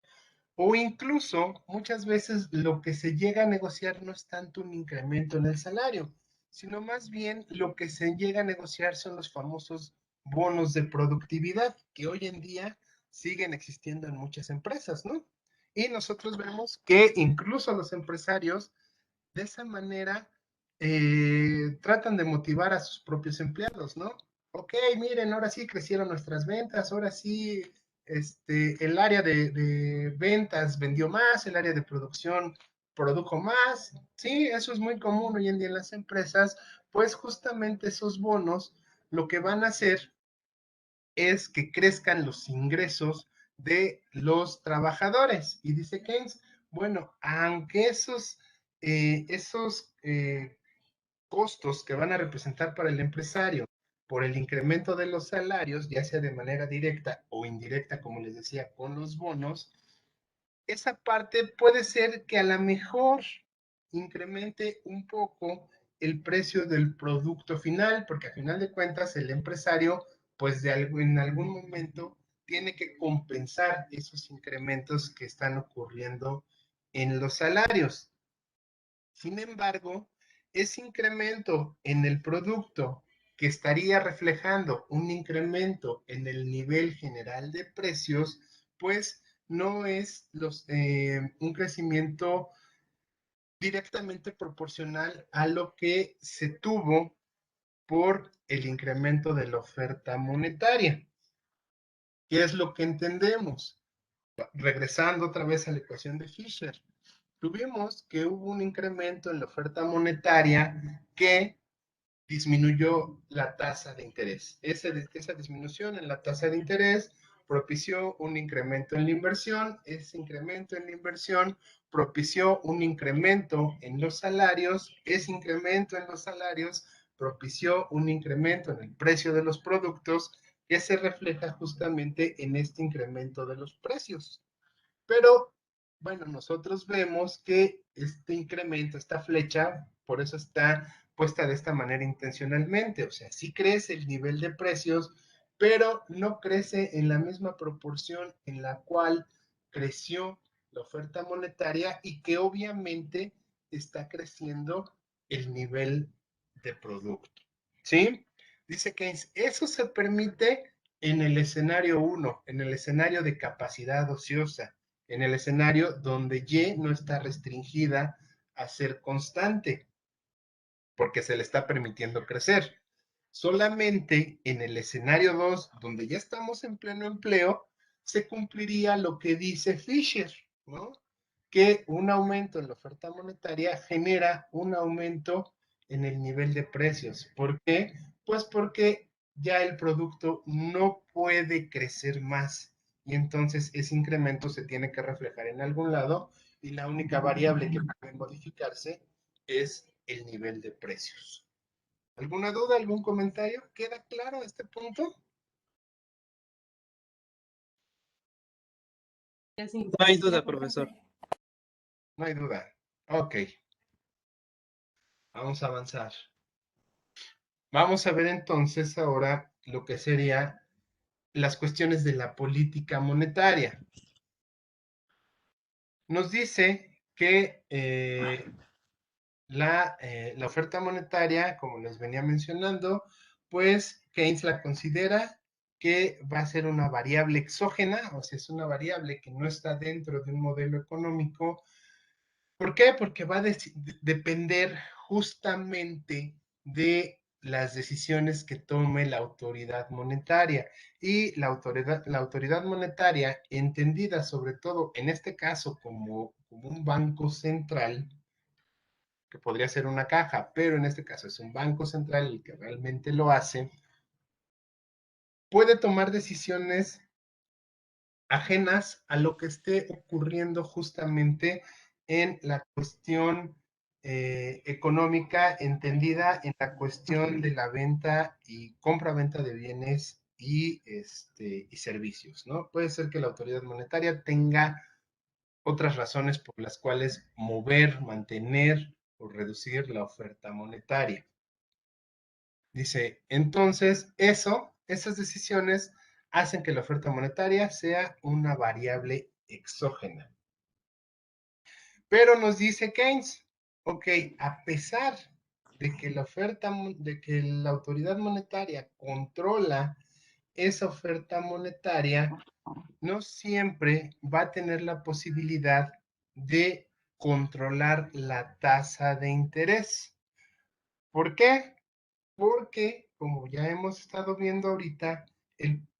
O incluso muchas veces lo que se llega a negociar no es tanto un incremento en el salario, sino más bien lo que se llega a negociar son los famosos bonos de productividad que hoy en día siguen existiendo en muchas empresas, ¿no? Y nosotros vemos que incluso los empresarios de esa manera tratan de motivar a sus propios empleados, ¿no? Ok, miren, ahora sí crecieron nuestras ventas, ahora sí el área de ventas vendió más, el área de producción produjo más. Sí, eso es muy común hoy en día en las empresas, pues justamente esos bonos lo que van a hacer es que crezcan los ingresos de los trabajadores. Y dice Keynes, bueno, aunque esos costos que van a representar para el empresario por el incremento de los salarios, ya sea de manera directa o indirecta, como les decía, con los bonos, esa parte puede ser que a lo mejor incremente un poco el precio del producto final, porque a final de cuentas el empresario, pues en algún momento tiene que compensar esos incrementos que están ocurriendo en los salarios. Sin embargo, ese incremento en el producto que estaría reflejando un incremento en el nivel general de precios, pues no es un crecimiento directamente proporcional a lo que se tuvo por el incremento de la oferta monetaria. ¿Qué es lo que entendemos? Regresando otra vez a la ecuación de Fisher, tuvimos que hubo un incremento en la oferta monetaria que disminuyó la tasa de interés. Esa disminución en la tasa de interés propició un incremento en la inversión, ese incremento en la inversión propició un incremento en los salarios, ese incremento en los salarios propició un incremento en el precio de los productos que se refleja justamente en este incremento de los precios. Pero bueno, nosotros vemos que este incremento, esta flecha, por eso está puesta de esta manera intencionalmente. O sea, sí crece el nivel de precios, pero no crece en la misma proporción en la cual creció la oferta monetaria y que obviamente está creciendo el nivel de producto. ¿Sí? Dice Keynes, eso se permite en el escenario 1, en el escenario de capacidad ociosa, en el escenario donde Y no está restringida a ser constante, porque se le está permitiendo crecer. Solamente en el escenario 2, donde ya estamos en pleno empleo, se cumpliría lo que dice Fisher, ¿no? Que un aumento en la oferta monetaria genera un aumento en el nivel de precios. ¿Por qué? Pues porque ya el producto no puede crecer más y entonces ese incremento se tiene que reflejar en algún lado y la única variable que puede modificarse es el nivel de precios. ¿Alguna duda, algún comentario? ¿Queda claro este punto? No hay duda, profesor. No hay duda. Ok, vamos a avanzar. Vamos a ver entonces ahora lo que sería las cuestiones de la política monetaria. Nos dice que la oferta monetaria, como les venía mencionando, pues Keynes la considera que va a ser una variable exógena, o sea, es una variable que no está dentro de un modelo económico. ¿Por qué? Porque va a depender justamente de las decisiones que tome la autoridad monetaria. Y la autoridad monetaria, entendida sobre todo en este caso como un banco central, que podría ser una caja, pero en este caso es un banco central el que realmente lo hace, puede tomar decisiones ajenas a lo que esté ocurriendo justamente en la cuestión económica entendida en la cuestión de la venta y compra-venta de bienes y servicios, ¿no? Puede ser que la autoridad monetaria tenga otras razones por las cuales mover, mantener o reducir la oferta monetaria. Dice, entonces esas decisiones hacen que la oferta monetaria sea una variable exógena. Pero nos dice Keynes, ok, a pesar de que de que la autoridad monetaria controla esa oferta monetaria, no siempre va a tener la posibilidad de controlar la tasa de interés. ¿Por qué? Porque, como ya hemos estado viendo ahorita,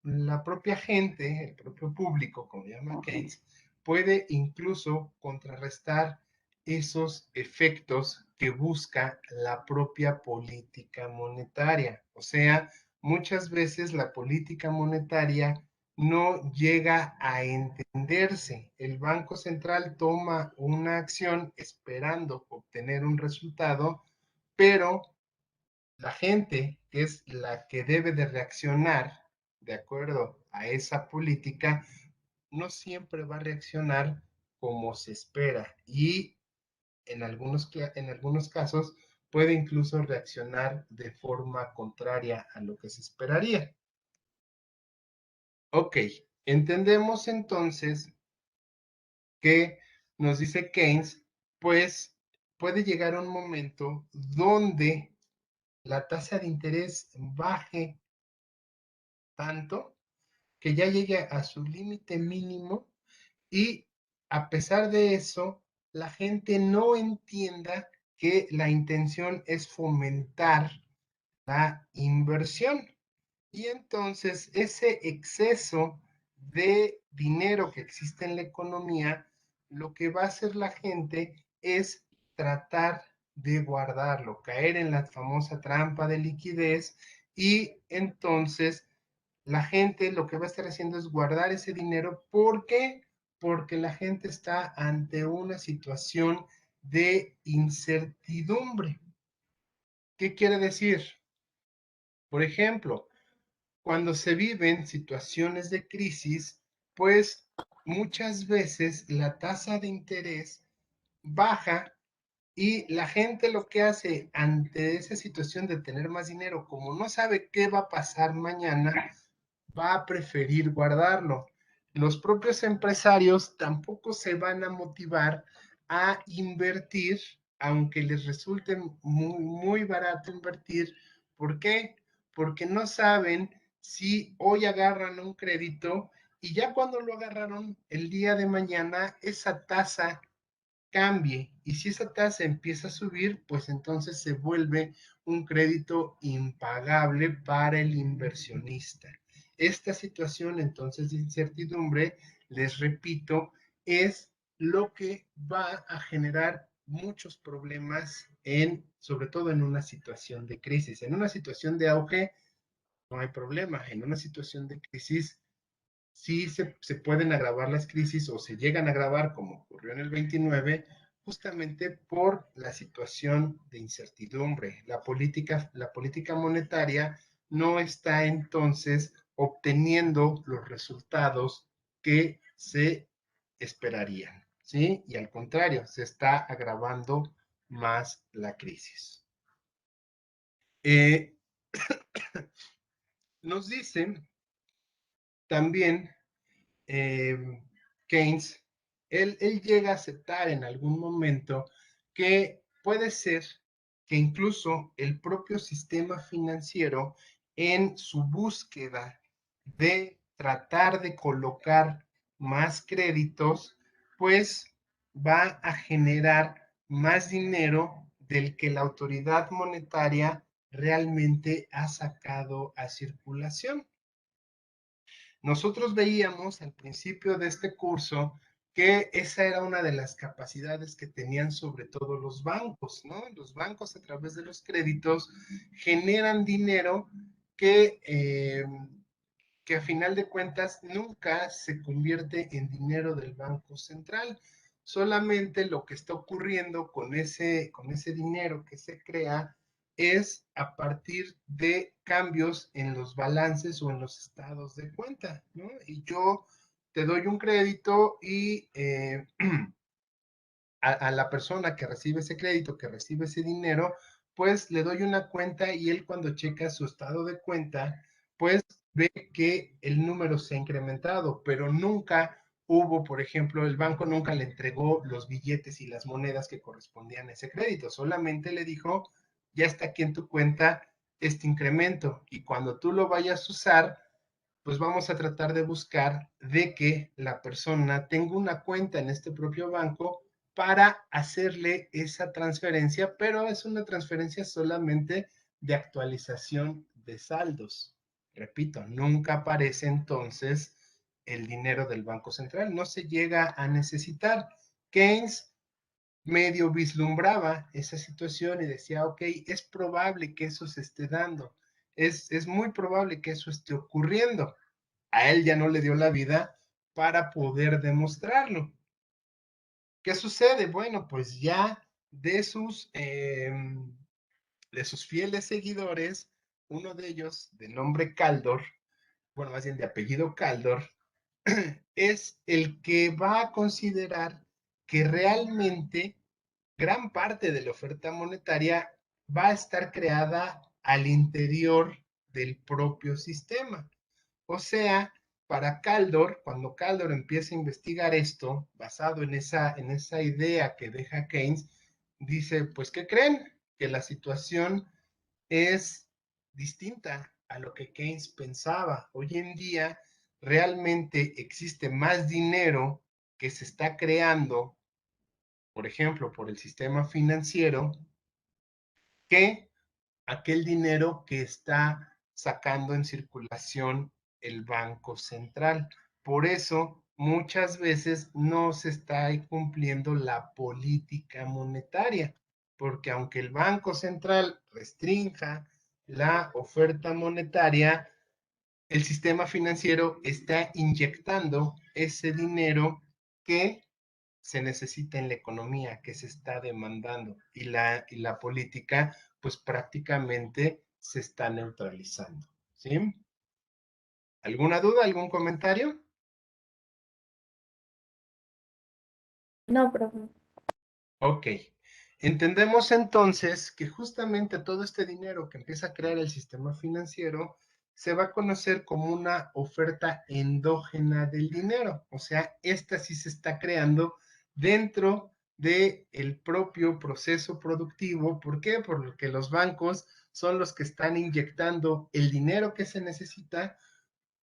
la propia gente, el propio público, como llama Keynes, puede incluso contrarrestar esos efectos que busca la propia política monetaria. O sea, muchas veces la política monetaria no llega a entenderse. El Banco Central toma una acción esperando obtener un resultado, pero la gente, que es la que debe de reaccionar de acuerdo a esa política, no siempre va a reaccionar como se espera y en algunos casos puede incluso reaccionar de forma contraria a lo que se esperaría. Ok, entendemos entonces que nos dice Keynes, pues puede llegar un momento donde la tasa de interés baje tanto que ya llegue a su límite mínimo y a pesar de eso, la gente no entienda que la intención es fomentar la inversión. Y entonces ese exceso de dinero que existe en la economía, lo que va a hacer la gente es tratar de guardarlo, caer en la famosa trampa de liquidez y entonces la gente lo que va a estar haciendo es guardar ese dinero. ¿Por qué? Porque la gente está ante una situación de incertidumbre. ¿Qué quiere decir? Por ejemplo, cuando se viven situaciones de crisis, pues muchas veces la tasa de interés baja y la gente lo que hace ante esa situación de tener más dinero, como no sabe qué va a pasar mañana, va a preferir guardarlo. Los propios empresarios tampoco se van a motivar a invertir, aunque les resulte muy barato invertir. ¿Por qué? Porque no saben si hoy agarran un crédito y ya cuando lo agarraron el día de mañana, esa tasa cambie. Y si esa tasa empieza a subir, pues entonces se vuelve un crédito impagable para el inversionista. Esta situación entonces de incertidumbre, les repito, es lo que va a generar muchos problemas sobre todo en una situación de crisis. En una situación de auge no hay problema. En una situación de crisis sí se pueden agravar las crisis o se llegan a agravar como ocurrió en el 29, justamente por la situación de incertidumbre. La política monetaria no está entonces obteniendo los resultados que se esperarían, ¿sí? Y al contrario, se está agravando más la crisis. Eh, nos dicen también Keynes, él llega a aceptar en algún momento que puede ser que incluso el propio sistema financiero en su búsqueda de tratar de colocar más créditos, pues va a generar más dinero del que la autoridad monetaria realmente ha sacado a circulación. Nosotros veíamos al principio de este curso que esa era una de las capacidades que tenían sobre todo los bancos, ¿no? Los bancos a través de los créditos generan dinero que a final de cuentas nunca se convierte en dinero del Banco Central. solamente lo que está ocurriendo con ese dinero que se crea es a partir de cambios en los balances o en los estados de cuenta, ¿no? Y yo te doy un crédito y a la persona que recibe ese crédito, que recibe ese dinero, pues le doy una cuenta y él cuando checa su estado de cuenta, pues ve que el número se ha incrementado, pero nunca hubo, por ejemplo, el banco nunca le entregó los billetes y las monedas que correspondían a ese crédito, solamente le dijo, ya está aquí en tu cuenta este incremento y cuando tú lo vayas a usar, pues vamos a tratar de buscar de que la persona tenga una cuenta en este propio banco para hacerle esa transferencia, pero es una transferencia solamente de actualización de saldos. Repito, nunca aparece entonces el dinero del Banco Central, no se llega a necesitar. Keynes medio vislumbraba esa situación y decía, ok, es probable que eso se esté dando, es muy probable que eso esté ocurriendo. A él ya no le dio la vida para poder demostrarlo. ¿Qué sucede? Bueno, pues ya de de sus fieles seguidores, uno de ellos, de nombre Caldor, bueno, más bien de apellido Caldor, es el que va a considerar que realmente gran parte de la oferta monetaria va a estar creada al interior del propio sistema. O sea, para Caldor, cuando Caldor empieza a investigar esto, basado en esa idea que deja Keynes, dice, pues, ¿qué creen? Que la situación es distinta a lo que Keynes pensaba. Hoy en día realmente existe más dinero que se está creando, por ejemplo, por el sistema financiero, que aquel dinero que está sacando en circulación el Banco Central. Por eso, muchas veces no se está cumpliendo la política monetaria, porque aunque el Banco Central restrinja la oferta monetaria, el sistema financiero está inyectando ese dinero que se necesita en la economía, que se está demandando y la política pues prácticamente se está neutralizando, ¿sí? ¿Alguna duda, algún comentario? No, profe. Ok. Entendemos entonces que justamente todo este dinero que empieza a crear el sistema financiero se va a conocer como una oferta endógena del dinero. O sea, esta sí se está creando dentro del propio proceso productivo. ¿Por qué? Porque los bancos son los que están inyectando el dinero que se necesita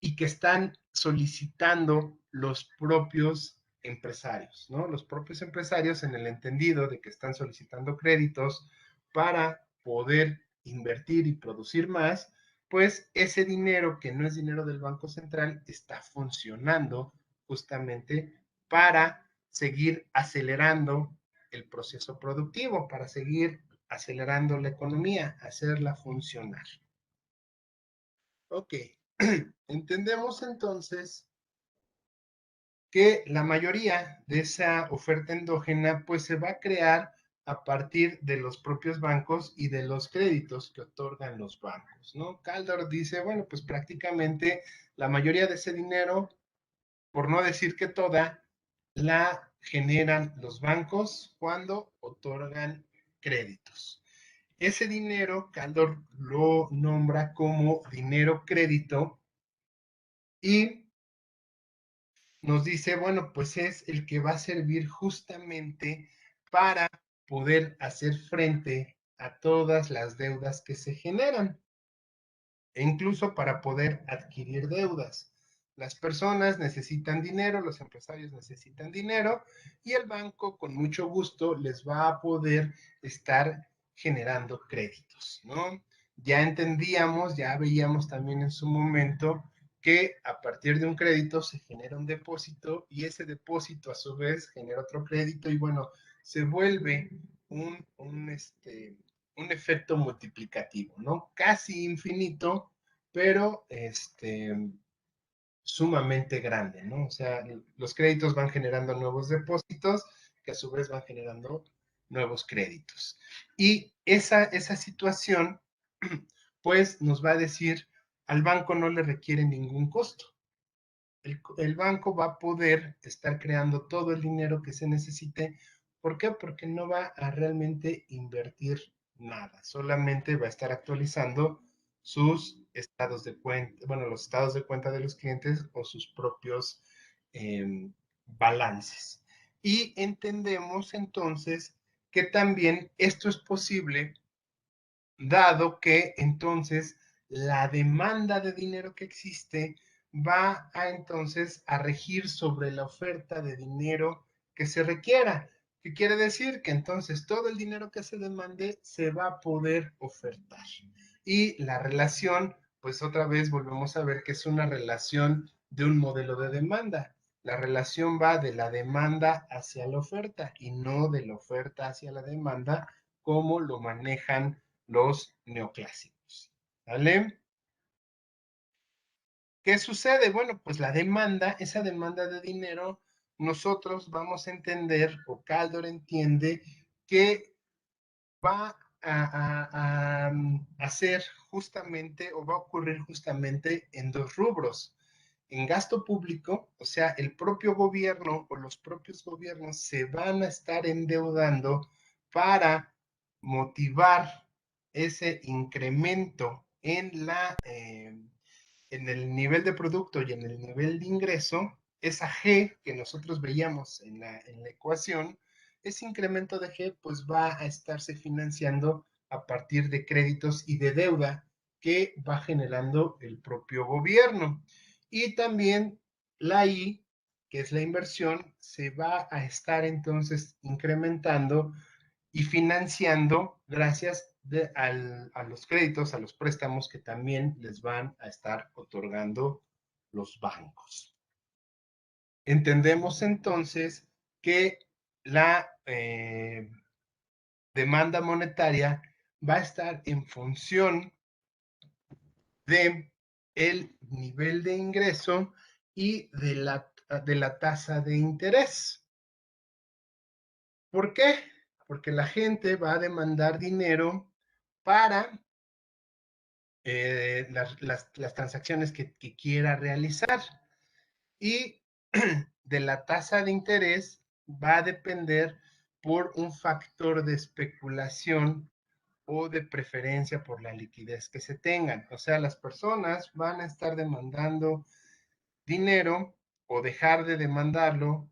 y que están solicitando los propios empresarios, ¿no? Los propios empresarios en el entendido de que están solicitando créditos para poder invertir y producir más, pues ese dinero que no es dinero del Banco Central está funcionando justamente para seguir acelerando el proceso productivo, para seguir acelerando la economía, hacerla funcionar. Ok, entendemos entonces que la mayoría de esa oferta endógena pues se va a crear a partir de los propios bancos y de los créditos que otorgan los bancos, ¿no? Caldor dice, bueno, pues prácticamente la mayoría de ese dinero, por no decir que toda, la generan los bancos cuando otorgan créditos. Ese dinero, Caldor lo nombra como dinero crédito y nos dice, bueno, pues es el que va a servir justamente para poder hacer frente a todas las deudas que se generan e incluso para poder adquirir deudas. Las personas necesitan dinero, los empresarios necesitan dinero y el banco con mucho gusto les va a poder estar generando créditos, ¿no? Ya entendíamos, ya veíamos también en su momento que a partir de un crédito se genera un depósito y ese depósito a su vez genera otro crédito y bueno, se vuelve un efecto multiplicativo, ¿no? Casi infinito, pero sumamente grande, ¿no? O sea, los créditos van generando nuevos depósitos que a su vez van generando nuevos créditos. Y esa situación, pues nos va a decir, al banco no le requiere ningún costo. El banco va a poder estar creando todo el dinero que se necesite. ¿Por qué? Porque no va a realmente invertir nada, solamente va a estar actualizando sus estados de cuenta, bueno, los estados de cuenta de los clientes o sus propios balances. Y entendemos entonces que también esto es posible dado que entonces la demanda de dinero que existe va a entonces a regir sobre la oferta de dinero que se requiera. ¿Qué quiere decir? Que entonces todo el dinero que se demande se va a poder ofertar. Y la relación, pues otra vez volvemos a ver que es una relación de un modelo de demanda. La relación va de la demanda hacia la oferta y no de la oferta hacia la demanda como lo manejan los neoclásicos. ¿Vale? ¿Qué sucede? Bueno, pues la demanda, esa demanda de dinero, nosotros vamos a entender, o Kaldor entiende, que va a hacer justamente, o va a ocurrir justamente en dos rubros. En gasto público, o sea, el propio gobierno o los propios gobiernos se van a estar endeudando para motivar ese incremento en el nivel de producto y en el nivel de ingreso, esa G que nosotros veíamos en la ecuación, ese incremento de G pues va a estarse financiando a partir de créditos y de deuda que va generando el propio gobierno. Y también la I, que es la inversión, se va a estar entonces incrementando y financiando gracias a los créditos, a los préstamos que también les van a estar otorgando los bancos. Entendemos entonces que la demanda monetaria va a estar en función de el nivel de ingreso y de la tasa de interés. ¿Por qué? Porque la gente va a demandar dinero para las transacciones que quiera realizar. Y de la tasa de interés va a depender por un factor de especulación o de preferencia por la liquidez que se tengan. O sea, las personas van a estar demandando dinero o dejar de demandarlo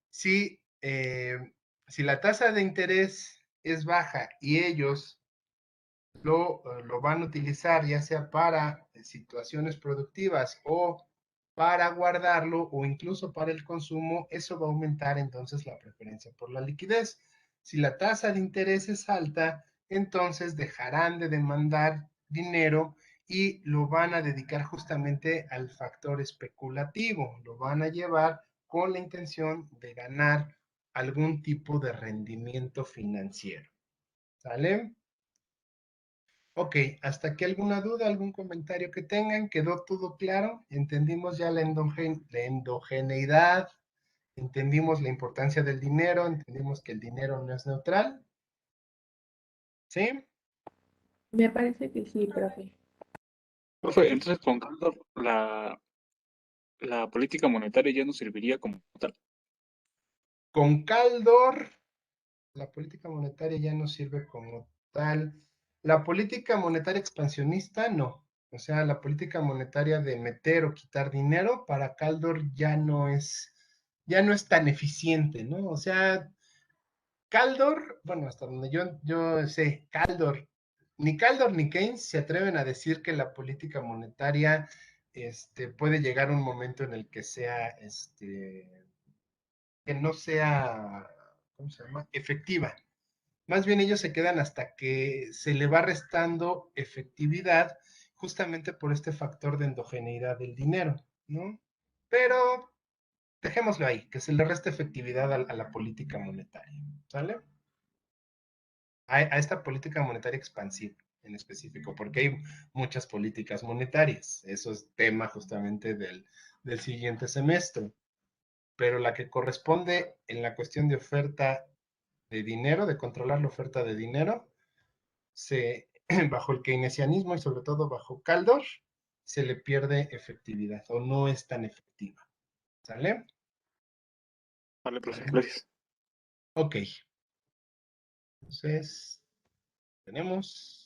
si, si la tasa de interés es baja y ellos lo van a utilizar ya sea para situaciones productivas o para guardarlo o incluso para el consumo, eso va a aumentar entonces la preferencia por la liquidez. Si la tasa de interés es alta, entonces dejarán de demandar dinero y lo van a dedicar justamente al factor especulativo, lo van a llevar con la intención de ganar algún tipo de rendimiento financiero. ¿Sale? Ok, ¿hasta aquí alguna duda, algún comentario que tengan? ¿Quedó todo claro? ¿Entendimos ya la endogeneidad? ¿Entendimos la importancia del dinero? ¿Entendimos que el dinero no es neutral? ¿Sí? Me parece que sí, profe. Profe, entonces con Caldor, la política monetaria ya no serviría como tal. Con Kaldor, la política monetaria ya no sirve como tal. La política monetaria expansionista, no. O sea, la política monetaria de meter o quitar dinero para Kaldor ya no es tan eficiente, ¿no? O sea, Kaldor, bueno, hasta donde yo sé, ni Kaldor ni Keynes se atreven a decir que la política monetaria puede llegar a un momento en el que sea, que no sea, ¿cómo se llama? Efectiva. Más bien ellos se quedan hasta que se le va restando efectividad justamente por este factor de endogeneidad del dinero, ¿no? Pero dejémoslo ahí, que se le reste efectividad a la política monetaria, ¿sale? A esta política monetaria expansiva en específico, porque hay muchas políticas monetarias. Eso es tema justamente del siguiente semestre. pero la que corresponde en la cuestión de oferta de dinero, de controlar la oferta de dinero, bajo el keynesianismo y sobre todo bajo Kaldor, se le pierde efectividad o no es tan efectiva. ¿Sale? Vale, profe, gracias. Ok. Entonces, tenemos